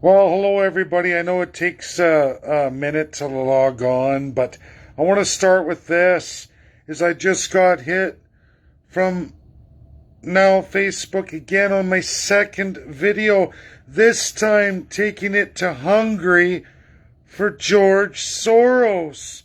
Well, hello everybody. I know it takes a minute to log on, but I want to start with this. Is I just got hit from now Facebook again on my second video, this time taking it to Hungary for George Soros.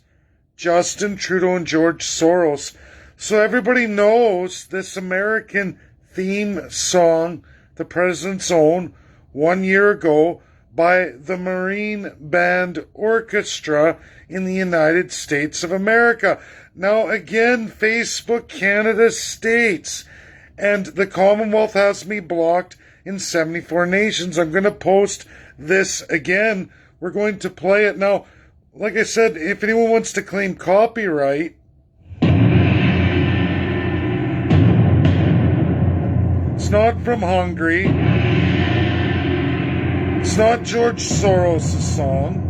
Justin Trudeau and George Soros. So everybody knows this American theme song, the President's Own, 1 year ago by the Marine Band Orchestra in the United States of America. Now again, Facebook Canada states, and the Commonwealth has me blocked in 74 nations. I'm going to post this again. We're going to play it now. Like I said, if anyone wants to claim copyright, it's not from Hungary. It's not George Soros' song.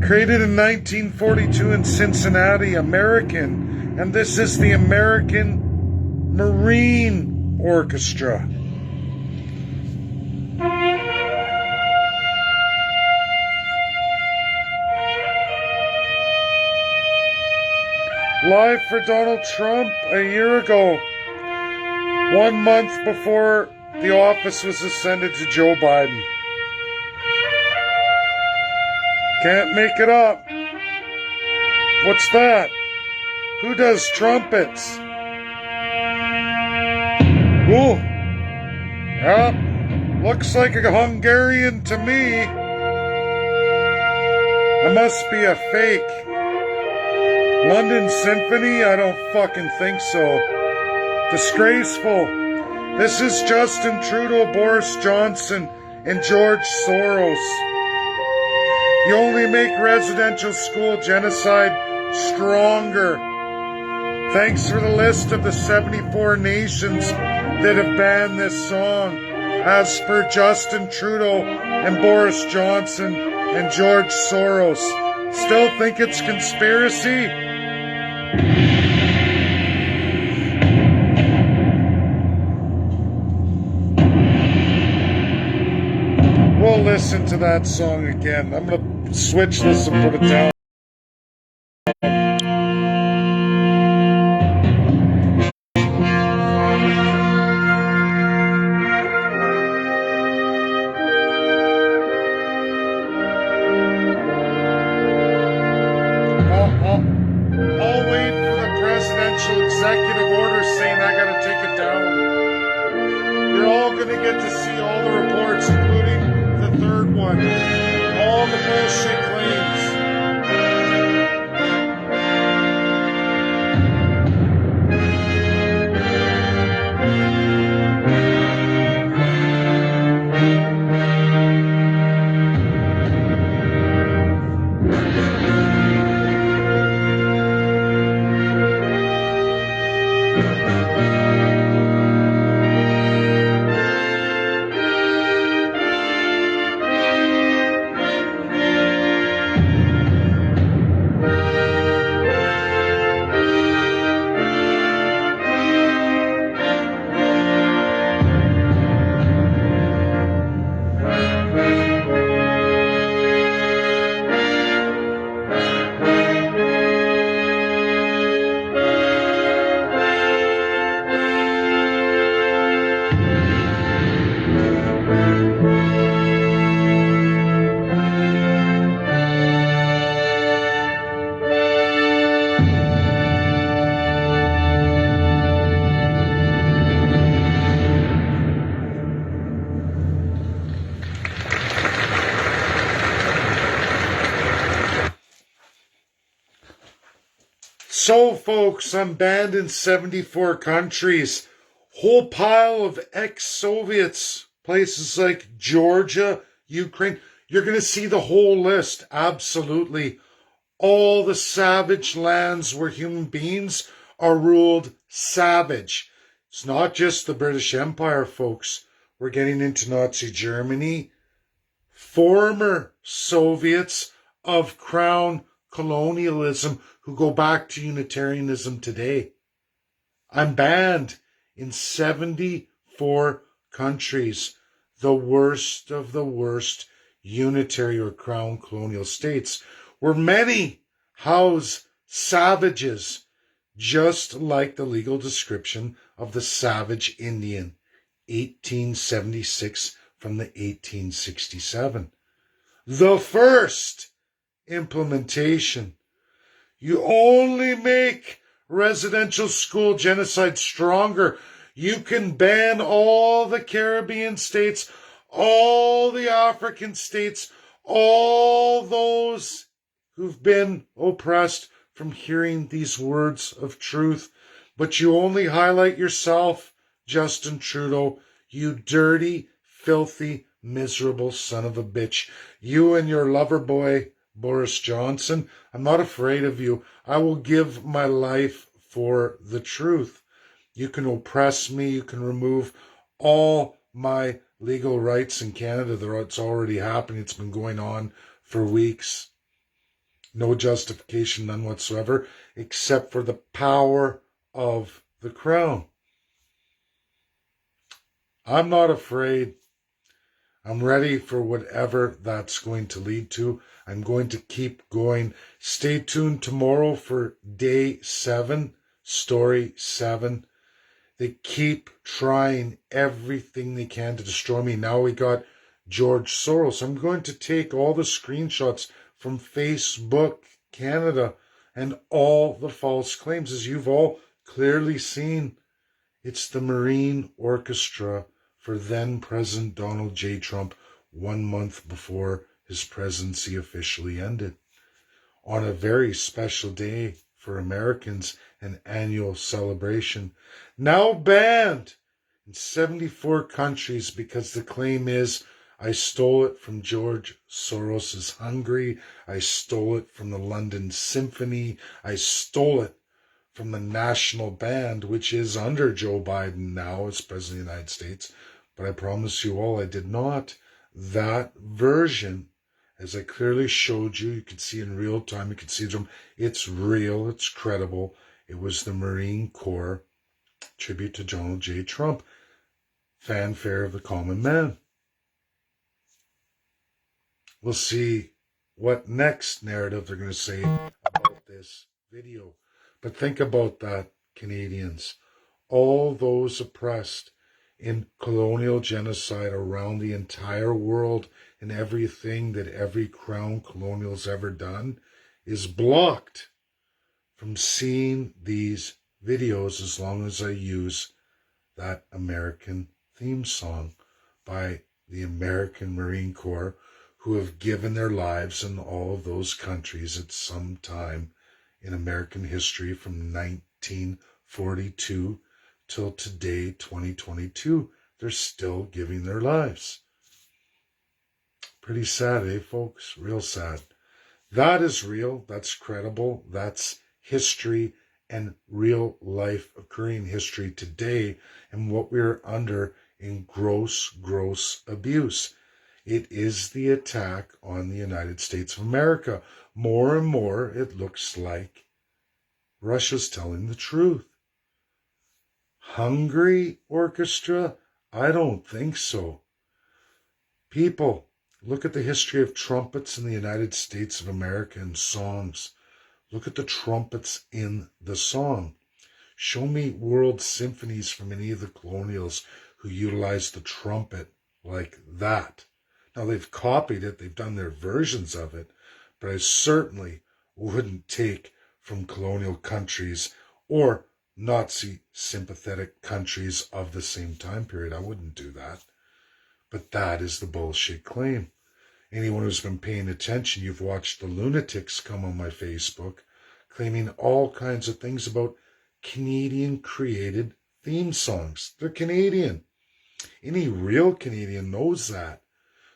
Created in 1942 in Cincinnati, American. And this is the American Marine Orchestra. Live for Donald Trump a year ago, 1 month before the office was ascended to Joe Biden. Can't make it up. What's that? Who does trumpets? Ooh. Yep. Looks like a Hungarian to me. I must be a fake. London Symphony? I don't fucking think so. Disgraceful. This is Justin Trudeau, Boris Johnson, and George Soros. You only make residential school genocide stronger. Thanks for the list of the 74 nations that have banned this song. As per Justin Trudeau and Boris Johnson and George Soros. Still think it's conspiracy? We'll listen to that song again. I'm going to switch this and put it down. I'll wait for the presidential executive order saying I gotta take it down. You're all gonna get to see all the reports, including the third one. All the bullshit claims. So, folks, I'm banned in 74 countries. Whole pile of ex-Soviets, places like Georgia, Ukraine. You're going to see the whole list, absolutely. All the savage lands where human beings are ruled savage. It's not just the British Empire, folks. We're getting into Nazi Germany. Former Soviets of Crown colonialism who go back to Unitarianism today. I'm banned in 74 countries. the worst of the worst unitary or crown colonial states, where many house savages, just like the legal description of the savage Indian, 1876 from the 1867. The first implementation. You only make residential school genocide stronger. You can ban all the Caribbean states, all the African states, all those who've been oppressed from hearing these words of truth. But you only highlight yourself, Justin Trudeau, you dirty, filthy, miserable son of a bitch. You and your lover boy, Boris Johnson, I'm not afraid of you. I will give my life for the truth. You can oppress me. You can remove all my legal rights in Canada. It's already happening. It's been going on for weeks. No justification, none whatsoever, except for the power of the crown. I'm not afraid. I'm ready for whatever that's going to lead to. I'm going to keep going. Stay tuned tomorrow for day 7, story 7. They keep trying everything they can to destroy me. Now we got George Soros. I'm going to take all the screenshots from Facebook Canada and all the false claims. As you've all clearly seen, it's the Marine Orchestra for then President Donald J. Trump 1 month before his presidency officially ended. On a very special day for Americans, an annual celebration, now banned in 74 countries because the claim is, I stole it from George Soros's Hungary, I stole it from the London Symphony, I stole it from the National Band, which is under Joe Biden now as President of the United States. But I promise you all I did not. That version, as I clearly showed you, you can see in real time, you can see them. It's real, it's credible. It was the Marine Corps, tribute to Donald J. Trump, fanfare of the common man. We'll see what next narrative they're going to say about this video. But think about that, Canadians. All those oppressed in colonial genocide around the entire world and everything that every crown colonial's ever done is blocked from seeing these videos as long as I use that American theme song by the American Marine Corps, who have given their lives in all of those countries at some time in American history from 1942 till today, 2022. They're still giving their lives. Pretty sad, eh, folks? Real sad. That is real. That's credible. That's history and real life occurring history today and what we're under in gross, gross abuse. It is the attack on the United States of America. More and more, it looks like Russia's telling the truth. Hungry orchestra? I don't think so. People, look at the history of trumpets in the United States of America and songs. Look at the trumpets in the song. Show me world symphonies from any of the colonials who utilized the trumpet like that. Now, they've copied it, they've done their versions of it, but I certainly wouldn't take from colonial countries or Nazi sympathetic countries of the same time period. I wouldn't do that. But that is the bullshit claim. Anyone who's been paying attention, you've watched the lunatics come on my Facebook claiming all kinds of things about Canadian created theme songs. They're Canadian. Any real Canadian knows that.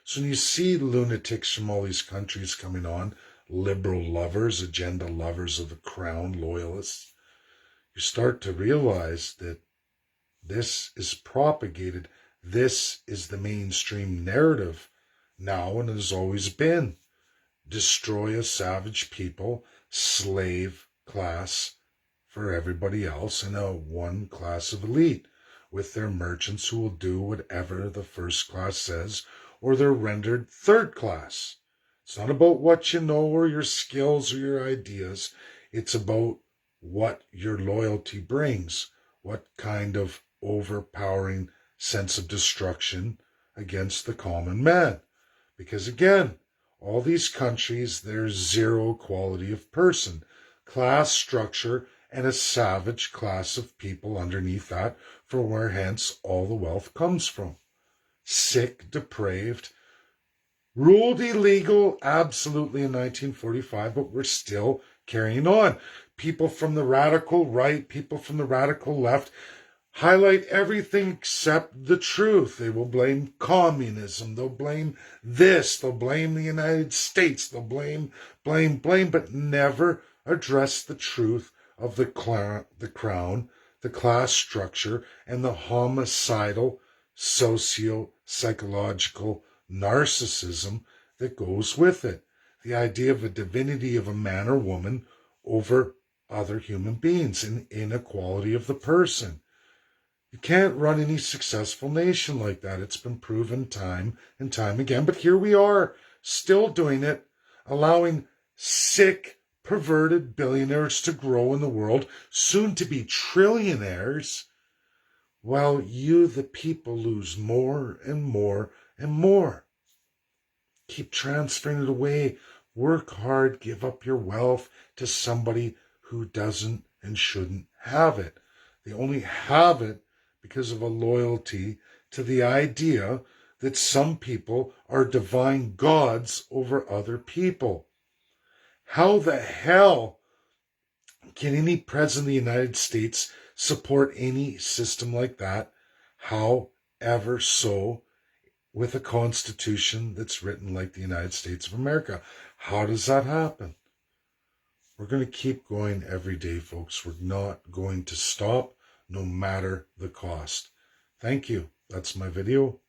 So when you see lunatics from all these countries coming on, liberal lovers, agenda lovers of the crown, loyalists, you start to realize that this is propagated. This is the mainstream narrative now and has always been. Destroy a savage people, slave class for everybody else, and a one class of elite. with their merchants who will do whatever the first class says, or they're rendered third class. It's not about what you know or your skills or your ideas. It's about what your loyalty brings, what kind of overpowering sense of destruction against the common man. Because again, all these countries, there's zero equality of person, class structure, and a savage class of people underneath that, from where hence all the wealth comes from. Sick, depraved, ruled illegal, absolutely, in 1945, but we're still carrying on. People from the radical right, people from the radical left, highlight everything except the truth. They will blame communism. They'll blame this. They'll blame the United States. They'll blame, but never address the truth of the crown, the class structure, and the homicidal, socio-psychological narcissism that goes with it. The idea of a divinity of a man or woman over other human beings, and inequality of the person. You can't run any successful nation like that. It's been proven time and time again. But here we are, still doing it, allowing sick, perverted billionaires to grow in the world, soon to be trillionaires, while you, the people, lose more and more and more. Keep transferring it away. Work hard, give up your wealth to somebody who doesn't and shouldn't have it. They only have it because of a loyalty to the idea that some people are divine gods over other people. How the hell can any president of the United States support any system like that, however so, with a constitution that's written like the United States of America? How does that happen? We're going to keep going every day, folks. We're not going to stop, no matter the cost. Thank you. That's my video.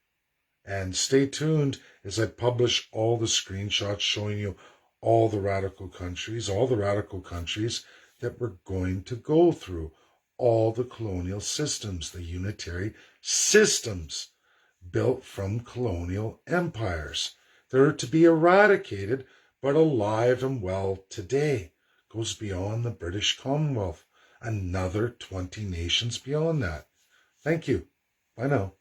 And stay tuned as I publish all the screenshots showing you all the radical countries that we're going to go through. All the colonial systems, the unitary systems built from colonial empires. They're to be eradicated, but alive and well today. Goes beyond the British Commonwealth. Another 20 nations beyond that. Thank you. Bye now.